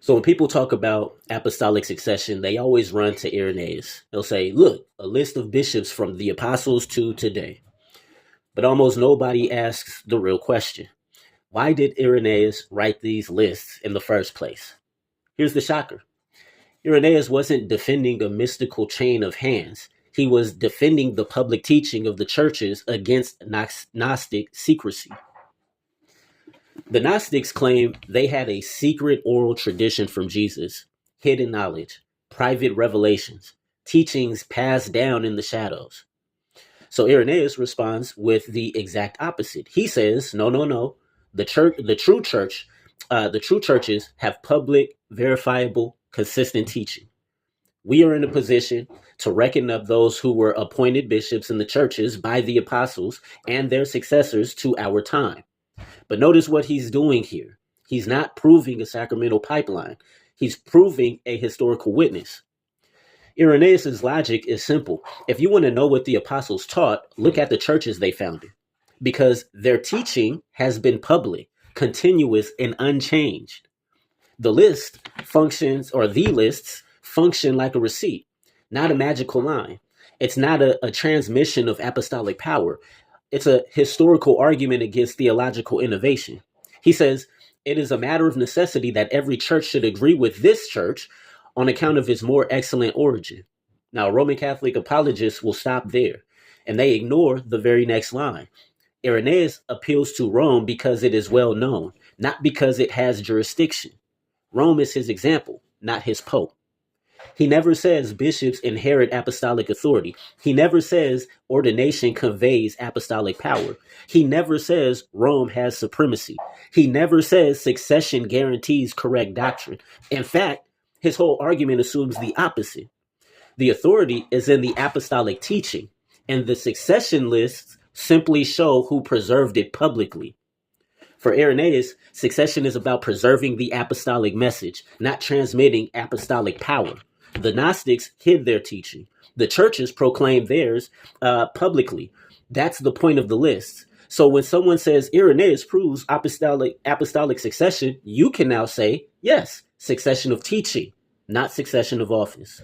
So when people talk about apostolic succession, they always run to Irenaeus. They'll say, look, a list of bishops from the apostles to today. But almost nobody asks the real question. Why did Irenaeus write these lists in the first place? Here's the shocker. Irenaeus wasn't defending a mystical chain of hands. He was defending the public teaching of the churches against Gnostic secrecy. The Gnostics claimed they had a secret oral tradition from Jesus, hidden knowledge, private revelations, teachings passed down in the shadows. So Irenaeus responds with the exact opposite. He says, no, no, no. The true churches have public, verifiable, consistent teaching. We are in a position to reckon up those who were appointed bishops in the churches by the apostles and their successors to our time. But notice what he's doing here. He's not proving a sacramental pipeline. He's proving a historical witness. Irenaeus' logic is simple. If you want to know what the apostles taught, look at the churches they founded, because their teaching has been public, continuous, and unchanged. The lists function like a receipt, not a magical line. It's not a transmission of apostolic power. It's a historical argument against theological innovation. He says, it is a matter of necessity that every church should agree with this church on account of its more excellent origin. Now, Roman Catholic apologists will stop there, and they ignore the very next line. Irenaeus appeals to Rome because it is well known, not because it has jurisdiction. Rome is his example, not his pope. He never says bishops inherit apostolic authority. He never says ordination conveys apostolic power. He never says Rome has supremacy. He never says succession guarantees correct doctrine. In fact, his whole argument assumes the opposite. The authority is in the apostolic teaching, and the succession lists simply show who preserved it publicly. For Irenaeus, succession is about preserving the apostolic message, not transmitting apostolic power. The Gnostics hid their teaching. The churches proclaimed theirs publicly. That's the point of the list. So when someone says Irenaeus proves apostolic succession, you can now say, yes, succession of teaching, not succession of office.